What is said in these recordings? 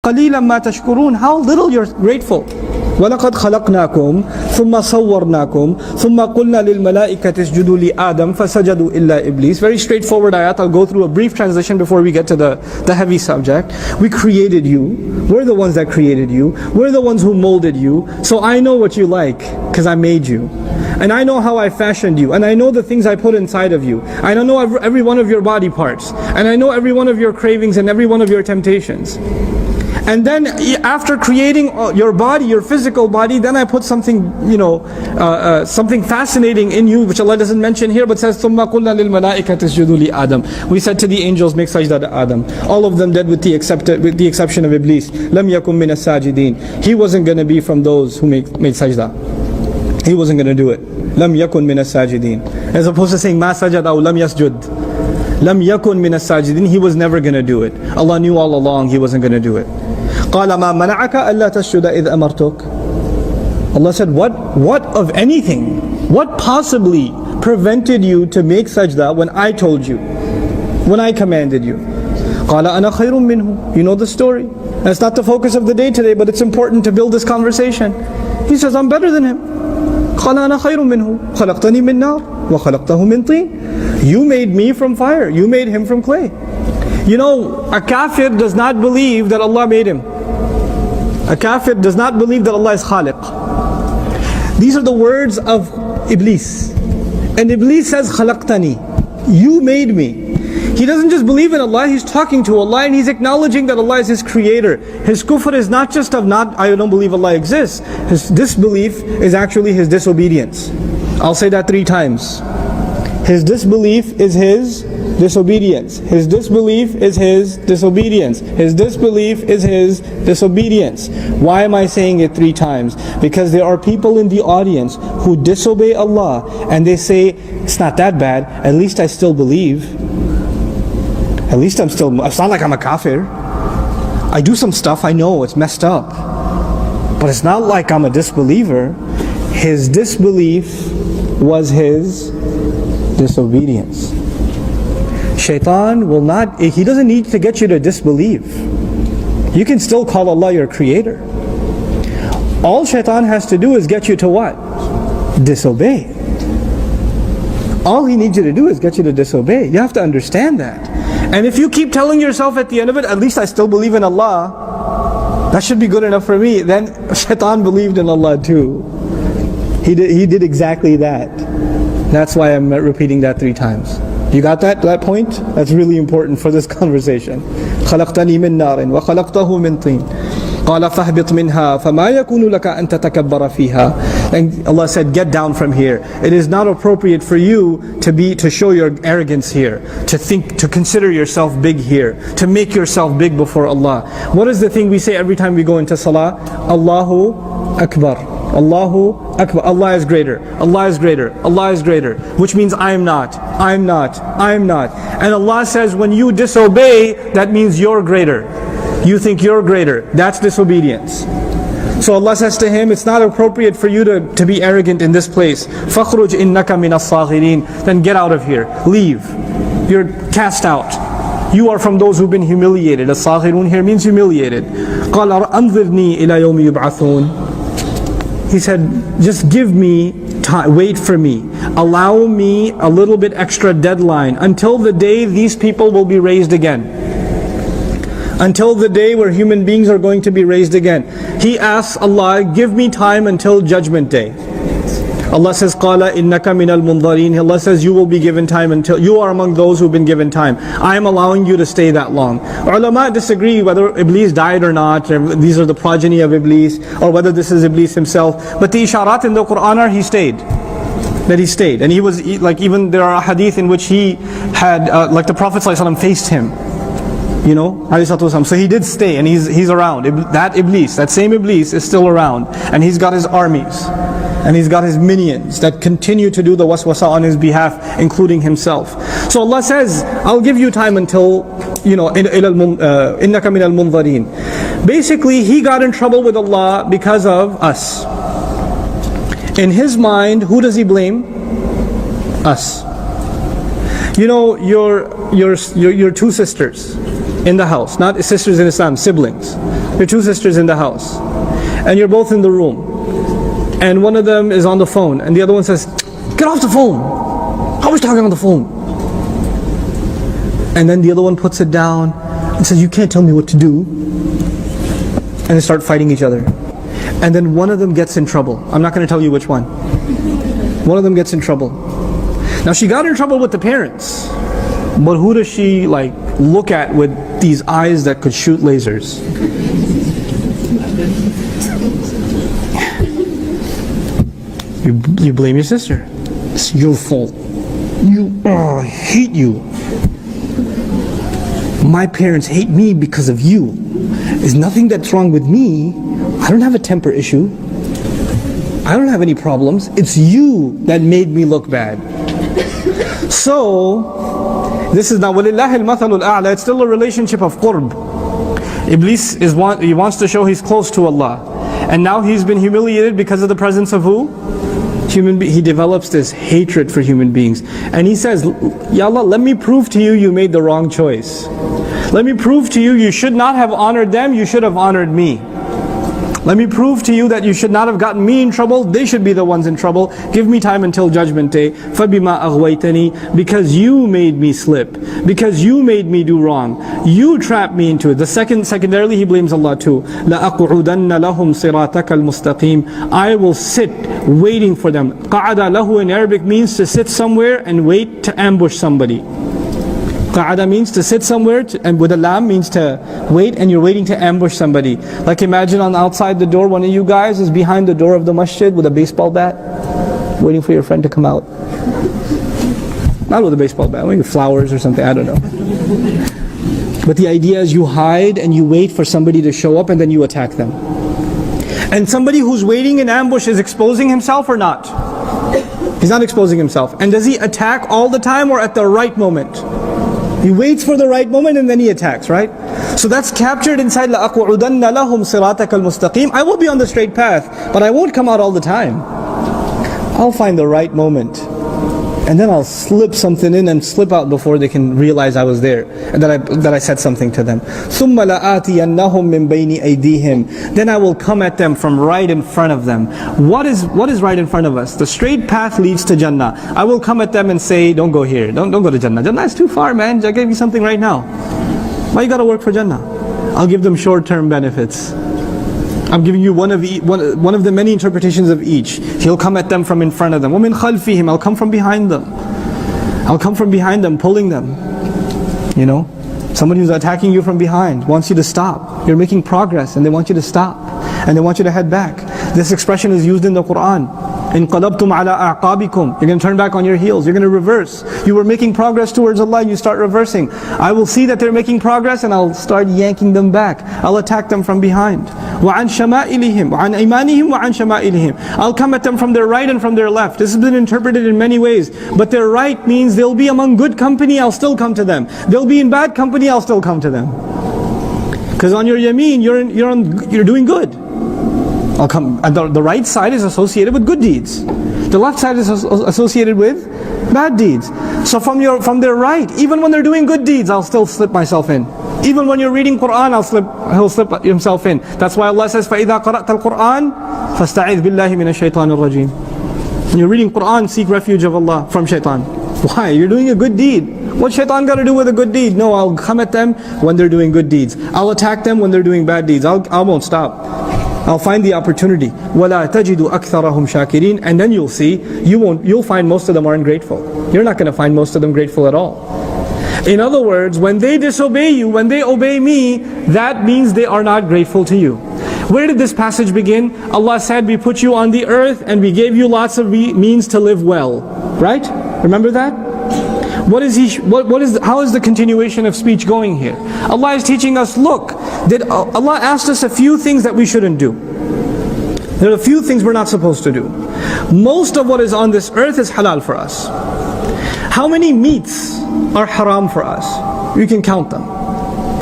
قَلِيلًا مَا تَشْكُرُونَ. How little you're grateful. وَلَقَدْ خَلَقْنَاكُمْ ثُمَّ صَوَّرْنَاكُمْ ثُمَّ قُلْنَا لِلْمَلَائِكَةِ اسْجُدُوا لِآدَمَ فَسَجَدُوا إِلَّا إِبْلِيسَ. Very straightforward ayat. I'll go through a brief transition before we get to the heavy subject. We created you. We're the ones that created you. We're the ones who molded you. So I know what you like because I made you. And I know how I fashioned you. And I know the things I put inside of you. I know every one of your body parts. And I know every one of your cravings and every one of your temptations. And then after creating your body, your physical body, then I put something, something fascinating in you, which Allah doesn't mention here, but says, ثُمَّ قُلْنَا لِلْمَلَائِكَةِ اسْجُدُوا لِآدَمَ. We said to the angels, make sajda to Adam. All of them did with the exception of Iblis. لَمْ يَكُمْ مِنَ السَّاجِدِينَ. He wasn't going to be from those who made sajda. He wasn't going to do it. لَمْ يَكُنْ مِنَ السَّاجِدِينَ. As opposed to saying, مَا سَجَدَ أَوْ لَمْ يَسْجُدْ. لَمْ يَكُنْ مِنَ السَّاجِدِينَ. He was never going to do it. Allah knew all along he wasn't going to do it. قَالَ مَا مَنَعَكَ أَلَّا تَسْجُدَ إِذْ أَمَرْتُكَ. Allah said, what of anything, what possibly prevented you to make sajda when I told you, when I commanded you? قَالَ أَنَا خَيْرٌ مِّنْهُ. You know the story. And it's not the focus of the day today, but it's important to build this conversation. He says, I'm better than him. قَالَ أَنَا خَيْرٌ مِّنْهُ خَلَقْتَنِي مِنْ نَارٍ وَخَلَقْتَهُ مِنْ طِينٍ. You made me from fire. You made him from clay. You know, a kafir does not believe that Allah made him. A kafir does not believe that Allah is Khaliq. These are the words of Iblis. And Iblis says, Khalaqtani. You made me. He doesn't just believe in Allah, he's talking to Allah and he's acknowledging that Allah is his creator. His kufr is not just of I don't believe Allah exists. His disbelief is actually his disobedience. I'll say that 3 times. His disbelief is his disobedience. His disbelief is his disobedience. His disbelief is his disobedience. Why am I saying it 3 times? Because there are people in the audience who disobey Allah and they say, it's not that bad, at least I still believe. At least it's not like I'm a kafir. I do some stuff, I know it's messed up. But it's not like I'm a disbeliever. His disbelief was his disobedience. Shaitan will not, he doesn't need to get you to disbelieve. You can still call Allah your creator. All shaitan has to do is get you to what? Disobey. All he needs you to do is get you to disobey. You have to understand that. And if you keep telling yourself at the end of it, at least I still believe in Allah, that should be good enough for me, then shaitan believed in Allah too. He did exactly that. That's why I'm repeating that 3 times. You got that point? That's really important for this conversation. خَلَقْتَنِي مِنْ نَارٍ وَخَلَقْتَهُ مِنْ طِينٍ قَالَ فَاهْبِطْ مِنْهَا فَمَا يَكُونُ لَكَ أَن تَتَكَبَّرَ فِيهَا. And Allah said, get down from here. It is not appropriate for you to show your arrogance here, to consider yourself big here, to make yourself big before Allah. What is the thing we say every time we go into salah? Allahu Akbar. Allahu Akbar. Allah is greater. Allah is greater. Allah is greater. Which means I am not. I am not. I am not. And Allah says when you disobey, that means you're greater. You think you're greater. That's disobedience. So Allah says to him, it's not appropriate for you to be arrogant in this place. فَخْرُجْ إِنَّكَ مِنَ الصَّاغِرِينَ. Then get out of here. Leave. You're cast out. You are from those who've been humiliated. As-saghirun here means humiliated. قَالَ أَنظِرْنِي إِلَى يَوْمِ يُبْعَثُونَ. He said, just give me time, wait for me. Allow me a little bit extra deadline until the day these people will be raised again. Until the day where human beings are going to be raised again. He asks Allah, give me time until judgment day. Allah says, قَالَ إِنَّكَ مِنَ الْمُنظَرِينَ. Allah says, you will be given time until, you are among those who have been given time. I am allowing you to stay that long. Ulama disagree whether Iblis died or not, or these are the progeny of Iblis, or whether this is Iblis himself. But the isharat in the Quran are he stayed. That he stayed. And he was, like even there are hadith in which he had, like the Prophet ﷺ faced him. You know, so he did stay and he's around. That Iblis, that same Iblis is still around. And he's got his armies. And he's got his minions that continue to do the waswasa on his behalf, including himself. So Allah says, I'll give you time until, إِنَّكَ مِنَ الْمُنظَرِينَ. Basically, he got in trouble with Allah because of us. In his mind, who does he blame? Us. You know, your 2 sisters. in the house, not sisters in Islam, siblings. You're two sisters in the house, and you're both in the room, and one of them is on the phone, and the other one says, "Get off the phone! How are we talking on the phone?" And then the other one puts it down and says, "You can't tell me what to do." And they start fighting each other. And then one of them gets in trouble. I'm not going to tell you which one. One of them gets in trouble. Now she got in trouble with the parents, but who does she look at with these eyes that could shoot lasers? You blame your sister. It's your fault. I hate you. My parents hate me because of you. There's nothing that's wrong with me. I don't have a temper issue. I don't have any problems. It's you that made me look bad. So, this is now وَلِلَّهِ الْمَثَلُ الْأَعْلَى. It's still a relationship of qurb. Iblis he wants to show he's close to Allah. And now he's been humiliated because of the presence of who? He develops this hatred for human beings. And he says, Ya Allah, let me prove to you you made the wrong choice. Let me prove to you should not have honored them, you should have honored me. Let me prove to you that you should not have gotten me in trouble, they should be the ones in trouble. Give me time until Judgment Day. فَبِمَا أَغْوَيْتَنِي. Because you made me slip. Because you made me do wrong. You trapped me into it. Secondarily, he blames Allah too. لَأَقْعُدَنَّ لَهُمْ صِرَاطَكَ الْمُسْتَقِيمِ. I will sit waiting for them. قَعَدَ lahu in Arabic means to sit somewhere and wait to ambush somebody. Qa'ada means to sit somewhere, and with a lam means to wait, and you're waiting to ambush somebody. Like imagine on outside the door, one of you guys is behind the door of the masjid with a baseball bat, waiting for your friend to come out. Not with a baseball bat, maybe flowers or something, I don't know. But the idea is you hide and you wait for somebody to show up and then you attack them. And somebody who's waiting in ambush is exposing himself or not? He's not exposing himself. And does he attack all the time or at the right moment? He waits for the right moment and then he attacks, right? So that's captured inside لَأَقْعُدَنَّ لَهُمْ صِرَاطَكَ الْمُسْتَقِيمِ. I will be on the straight path, but I won't come out all the time. I'll find the right moment. And then I'll slip something in and slip out before they can realize I was there and that I said something to them. ثُمَّ لَآتِيَنَّهُمْ مِنْ بَيْنِ أَيْدِيهِمْ. Then I will come at them from right in front of them. What is right in front of us? The straight path leads to Jannah. I will come at them and say, don't go here, don't go to Jannah. Jannah is too far, man. I gave you something right now. Why you gotta work for Jannah? I'll give them short-term benefits. I'm giving you one of the many interpretations of each. He'll come at them from in front of them. وَمِنْ خَلْفِهِمْ. I'll come from behind them. I'll come from behind them, pulling them. You know, somebody who's attacking you from behind wants you to stop. You're making progress and they want you to stop. And they want you to head back. This expression is used in the Quran. انقلبتم على أعقابكم. You're going to turn back on your heels. You're going to reverse. You were making progress towards Allah, you start reversing. I will see that they're making progress and I'll start yanking them back. I'll attack them from behind. وعن شمائلهم وعن أيمانهم وعن شمائلهم. I'll come at them from their right and from their left. This has been interpreted in many ways. But their right means they'll be among good company, I'll still come to them. They'll be in bad company, I'll still come to them. Because on your yameen, you're doing good. I'll come. The right side is associated with good deeds. The left side is associated with bad deeds. So from their right, even when they're doing good deeds, I'll still slip myself in. Even when you're reading Quran, he'll slip himself in. That's why Allah says, فَإِذَا قَرَأْتَ الْقُرْآنَ فَاسْتَعِذْ بِاللَّهِ مِنَ الشَّيْطَانِ الرَّجِيمِ. When you're reading Quran, seek refuge of Allah from shaitan. Why? You're doing a good deed. What shaitan got to do with a good deed? No, I'll come at them when they're doing good deeds. I'll attack them when they're doing bad deeds. I won't stop. I'll find the opportunity. وَلَا تَجِدُ أَكْثَرَهُمْ شَاكِرِينَ. And then you'll see, you'll find most of them aren't grateful. You're not going to find most of them grateful at all. In other words, when they disobey you, when they obey me, that means they are not grateful to you. Where did this passage begin? Allah said, we put you on the earth and we gave you lots of means to live well. Right? Remember that? How is the continuation of speech going here? Allah is teaching us, look, Allah asked us a few things that we shouldn't do. There are a few things we're not supposed to do. Most of what is on this earth is halal for us. How many meats are haram for us? You can count them.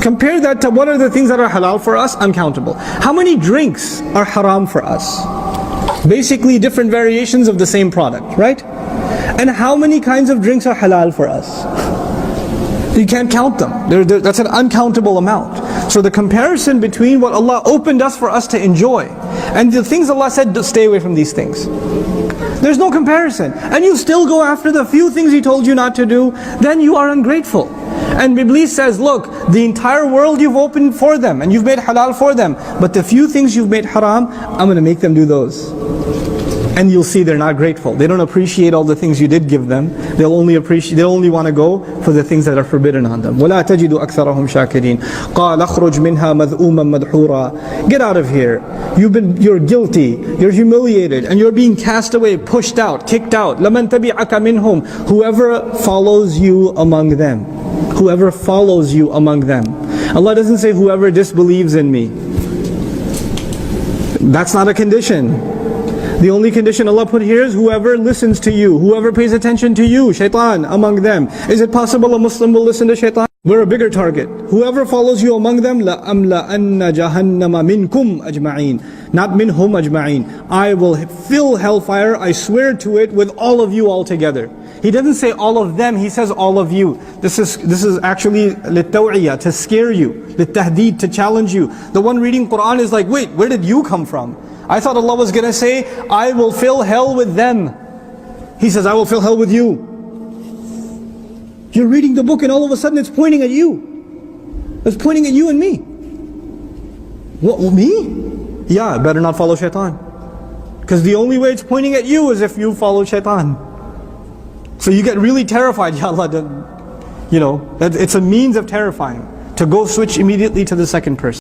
Compare that to what are the things that are halal for us? Uncountable. How many drinks are haram for us? Basically different variations of the same product, right? And how many kinds of drinks are halal for us? You can't count them. That's an uncountable amount. So the comparison between what Allah opened us for us to enjoy and the things Allah said, stay away from these things. There's no comparison. And you still go after the few things He told you not to do, then you are ungrateful. And Iblis says, look, the entire world you've opened for them and you've made halal for them, but the few things you've made haram, I'm going to make them do those. And you'll see they're not grateful. They don't appreciate all the things you did give them. They'll only want to go for the things that are forbidden on them. وَلَا تَجِدُ أَكْثَرَهُمْ شَاكِرِينَ قَالَ اخْرُجْ مِنْهَا مَذْءُومًا مَدْحُورًا. Get out of here. You're guilty, you're humiliated, and you're being cast away, pushed out, kicked out. لَمَنْ تَبِعَكَ مِنْهُمْ. Whoever follows you among them. Whoever follows you among them. Allah doesn't say whoever disbelieves in me. That's not a condition. The only condition Allah put here is whoever listens to you, whoever pays attention to you, shaitan among them. Is it possible a Muslim will listen to shaitan? We're a bigger target. Whoever follows you among them, لَأَمْلَأَنَّ جَهَنَّمَ مِنْكُمْ أَجْمَعِينَ. Not minhum ajma'in. I will fill hellfire, I swear to it, with all of you all together. He doesn't say all of them, He says all of you. This is actually لِلتَّوْعِيَةِ, to scare you, لِلتَّهْدِيد, to challenge you. The one reading Quran is like, wait, where did you come from? I thought Allah was going to say, I will fill hell with them. He says, I will fill hell with you. You're reading the book and all of a sudden it's pointing at you. It's pointing at you and me. What, me? Yeah, better not follow shaitan. Because the only way it's pointing at you is if you follow shaitan. So you get really terrified. Ya Allah, it's a means of terrifying. To go switch immediately to the second person.